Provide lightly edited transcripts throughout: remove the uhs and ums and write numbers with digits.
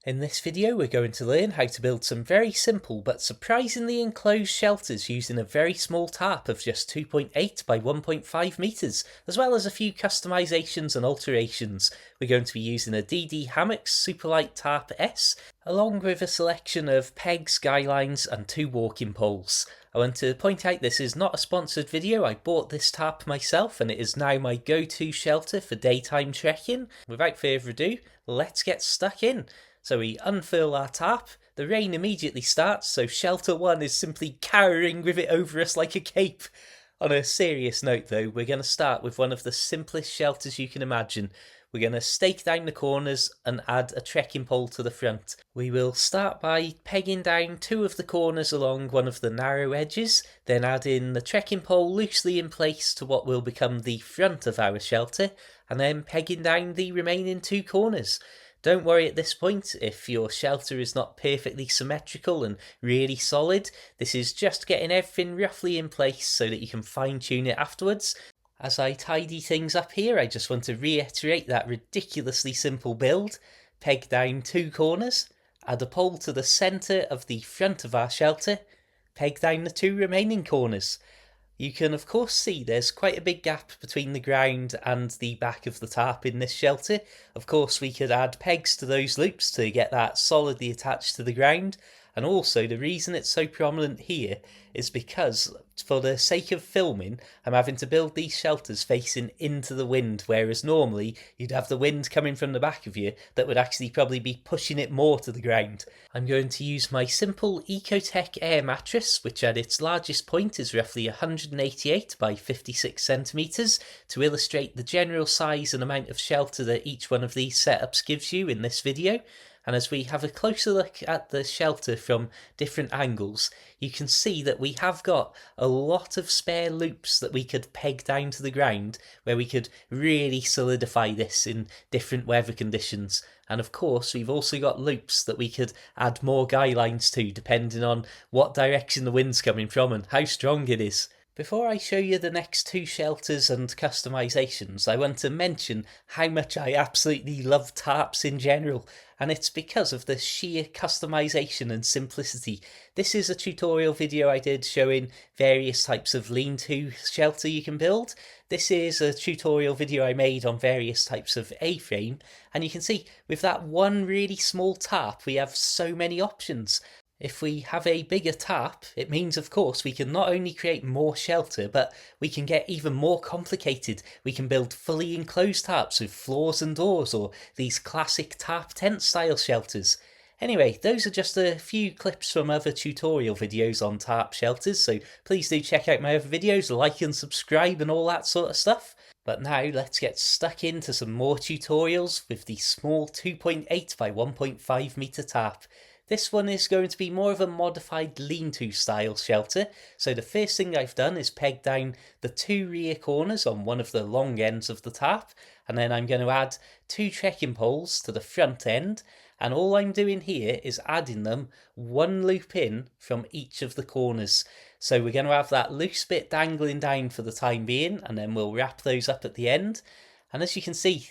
In this video we're going to learn how to build some very simple but surprisingly enclosed shelters using a very small tarp of just 2.8 by 1.5 metres, as well as a few customisations and alterations. We're going to be using a DD Hammocks Superlight Tarp S, along with a selection of pegs, guy lines and 2 walking poles. I want to point out this is not a sponsored video. I bought this tarp myself and it is now my go-to shelter for daytime trekking. Without further ado, let's get stuck in. So we unfurl our tarp, the rain immediately starts, so shelter 1 is simply cowering with it over us like a cape. On a serious note though, we're going to start with one of the simplest shelters you can imagine. We're going to stake down the corners and add a trekking pole to the front. We will start by pegging down 2 of the corners along one of the narrow edges, then add in the trekking pole loosely in place to what will become the front of our shelter, and then pegging down the remaining 2 corners. Don't worry at this point if your shelter is not perfectly symmetrical and really solid. This is just getting everything roughly in place so that you can fine tune it afterwards. As I tidy things up here, I just want to reiterate that ridiculously simple build. Peg down 2 corners, add a pole to the centre of the front of our shelter, peg down the 2 remaining corners. You can of course see there's quite a big gap between the ground and the back of the tarp in this shelter. Of course we could add pegs to those loops to get that solidly attached to the ground, and also the reason it's so prominent here is because for the sake of filming I'm having to build these shelters facing into the wind, whereas normally you'd have the wind coming from the back of you that would actually probably be pushing it more to the ground. I'm going to use my simple Ecotech air mattress, which at its largest point is roughly 188 by 56 centimetres, to illustrate the general size and amount of shelter that each one of these setups gives you in this video. And as we have a closer look at the shelter from different angles, you can see that we have got a lot of spare loops that we could peg down to the ground, where we could really solidify this in different weather conditions. And of course we've also got loops that we could add more guy lines to, depending on what direction the wind's coming from and how strong it is. Before I show you the next 2 shelters and customisations, I want to mention how much I absolutely love tarps in general, and it's because of the sheer customisation and simplicity. This is a tutorial video I did showing various types of lean-to shelter you can build. This is a tutorial video I made on various types of A-frame, and you can see with that one really small tarp we have so many options. If we have a bigger tarp, it means of course we can not only create more shelter, but we can get even more complicated. We can build fully enclosed tarps with floors and doors, or these classic tarp tent style shelters. Anyway, those are just a few clips from other tutorial videos on tarp shelters, so please do check out my other videos, like and subscribe and all that sort of stuff. But now let's get stuck into some more tutorials with the small 2.8 by 1.5 metre tarp. This one is going to be more of a modified lean-to style shelter, so the first thing I've done is peg down the 2 rear corners on one of the long ends of the tarp, and then I'm going to add 2 trekking poles to the front end, and all I'm doing here is adding them 1 loop in from each of the corners. So we're going to have that loose bit dangling down for the time being, and then we'll wrap those up at the end. And as you can see,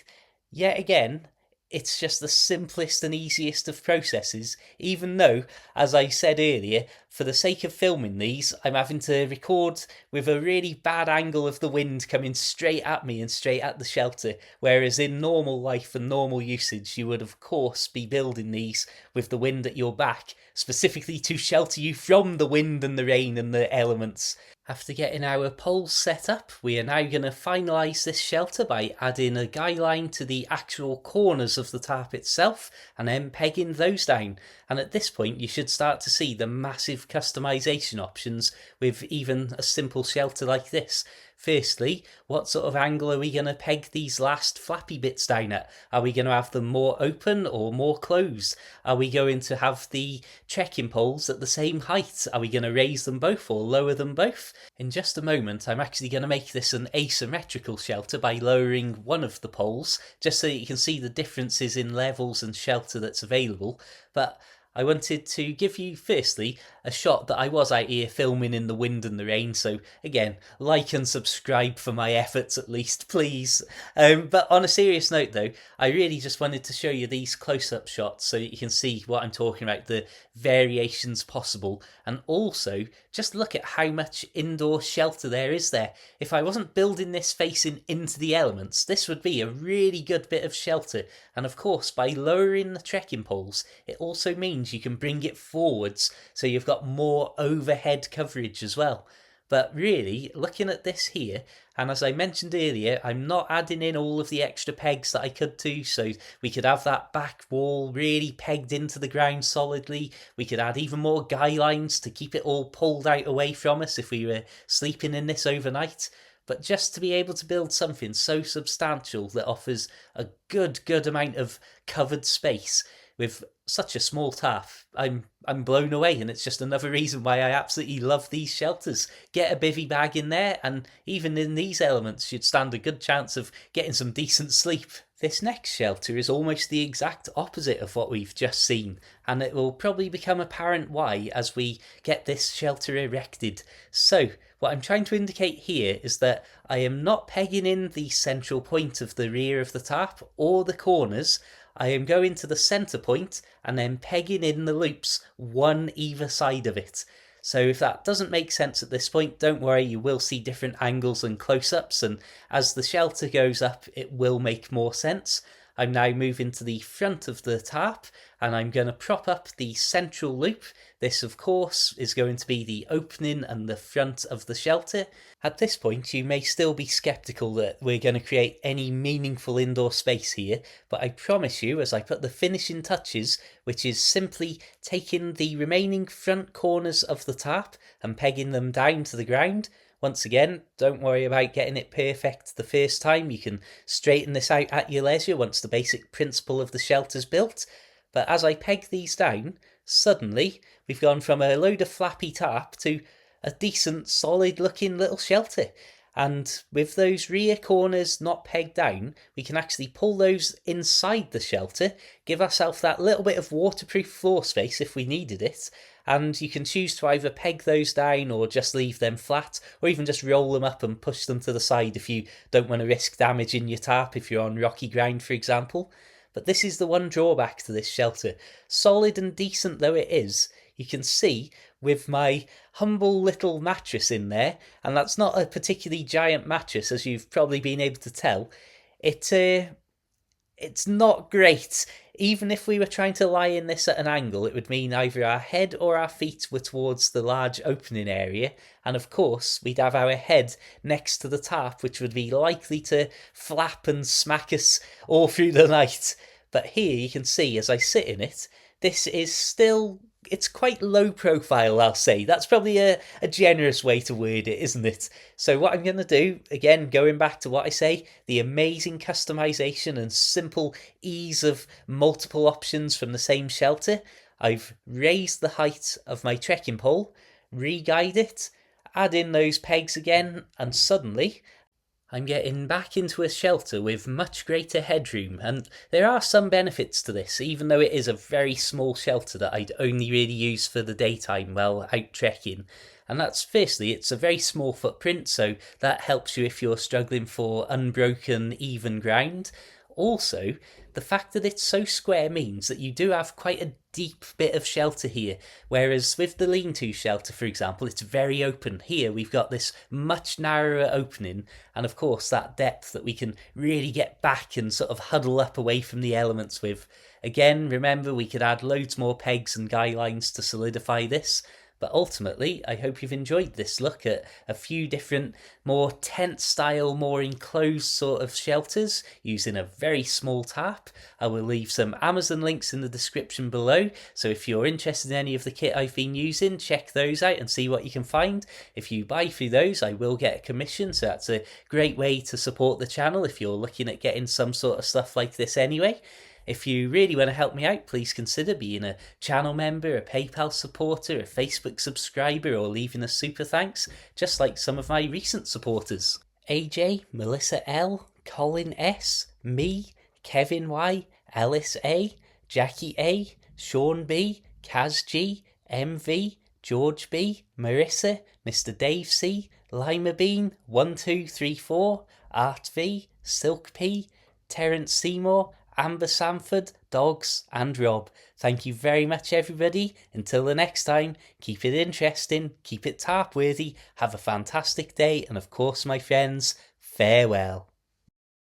yet again, it's just the simplest and easiest of processes, even though, as I said earlier, for the sake of filming these, I'm having to record with a really bad angle of the wind coming straight at me and straight at the shelter, whereas in normal life and normal usage you would of course be building these with the wind at your back, specifically to shelter you from the wind and the rain and the elements. After getting our poles set up, we are now going to finalise this shelter by adding a guy line to the actual corners of the tarp itself and then pegging those down. And at this point you should start to see the massive customisation options with even a simple shelter like this. Firstly, what sort of angle are we going to peg these last flappy bits down at? Are we going to have them more open or more closed? Are we going to have the trekking poles at the same height? Are we going to raise them both or lower them both? In just a moment I'm actually going to make this an asymmetrical shelter by lowering one of the poles, just so that you can see the differences in levels and shelter that's available. But I wanted to give you, firstly, a shot that I was out here filming in the wind and the rain. So, again, like and subscribe for my efforts at least, please. But on a serious note, though, I really just wanted to show you these close up shots so that you can see what I'm talking about, the variations possible, and also just look at how much indoor shelter there is there. If I wasn't building this facing into the elements, this would be a really good bit of shelter. And of course, by lowering the trekking poles, it also means you can bring it forwards so you've got more overhead coverage as well. But really, looking at this here, and as I mentioned earlier, I'm not adding in all of the extra pegs that I could do, so we could have that back wall really pegged into the ground solidly. We could add even more guy lines to keep it all pulled out away from us if we were sleeping in this overnight. But just to be able to build something so substantial that offers a good amount of covered space with such a small tarp, I'm blown away, and it's just another reason why I absolutely love these shelters. Get a bivvy bag in there, and even in these elements, you'd stand a good chance of getting some decent sleep. This next shelter is almost the exact opposite of what we've just seen, and it will probably become apparent why as we get this shelter erected. So, what I'm trying to indicate here is that I am not pegging in the central point of the rear of the tarp or the corners. I am going to the centre point and then pegging in the loops one either side of it. So if that doesn't make sense at this point, don't worry, you will see different angles and close-ups, and as the shelter goes up, it will make more sense. I'm now moving to the front of the tarp, and I'm going to prop up the central loop. This, of course, is going to be the opening and the front of the shelter. At this point, you may still be sceptical that we're going to create any meaningful indoor space here, but I promise you, as I put the finishing touches, which is simply taking the remaining front corners of the tarp and pegging them down to the ground. Once again, don't worry about getting it perfect the first time. You can straighten this out at your leisure once the basic principle of the shelter's built. But as I peg these down, suddenly we've gone from a load of flappy tarp to a decent, solid looking little shelter. And with those rear corners not pegged down, we can actually pull those inside the shelter, give ourselves that little bit of waterproof floor space if we needed it, and you can choose to either peg those down or just leave them flat, or even just roll them up and push them to the side if you don't want to risk damaging your tarp if you're on rocky ground, for example. But this is the one drawback to this shelter. Solid and decent though it is, you can see with my humble little mattress in there, and that's not a particularly giant mattress as you've probably been able to tell, it's not great. Even if we were trying to lie in this at an angle, it would mean either our head or our feet were towards the large opening area, and of course we'd have our head next to the tarp, which would be likely to flap and smack us all through the night. But here you can see as I sit in it, this is still, it's quite low profile, I'll say. That's probably a generous way to word it, isn't it? So what I'm going to do, again, going back to what I say, the amazing customization and simple ease of multiple options from the same shelter, I've raised the height of my trekking pole, re-guide it, add in those pegs again, and suddenly I'm getting back into a shelter with much greater headroom, and there are some benefits to this, even though it is a very small shelter that I'd only really use for the daytime while out trekking. And that's, firstly, it's a very small footprint, so that helps you if you're struggling for unbroken, even ground. Also, the fact that it's so square means that you do have quite a deep bit of shelter here, whereas with the lean-to shelter, for example, it's very open. Here we've got this much narrower opening, and of course that depth that we can really get back and sort of huddle up away from the elements with. Again, remember, we could add loads more pegs and guy lines to solidify this. But ultimately, I hope you've enjoyed this look at a few different, more tent-style, more enclosed sort of shelters using a very small tarp. I will leave some Amazon links in the description below, so if you're interested in any of the kit I've been using, check those out and see what you can find. If you buy through those, I will get a commission, so that's a great way to support the channel if you're looking at getting some sort of stuff like this anyway. If you really want to help me out, please consider being a channel member, a PayPal supporter, a Facebook subscriber, or leaving a super thanks, just like some of my recent supporters. AJ, Melissa L, Colin S, me, Kevin Y, Ellis A, Jackie A, Sean B, Kaz G, MV, George B, Marissa, Mr. Dave C, Lima Bean, 1234, Art V, Silk P, Terence Seymour, Amber Sanford, Dogs, and Rob. Thank you very much, everybody. Until the next time, keep it interesting, keep it tarp worthy, have a fantastic day, and of course, my friends, farewell.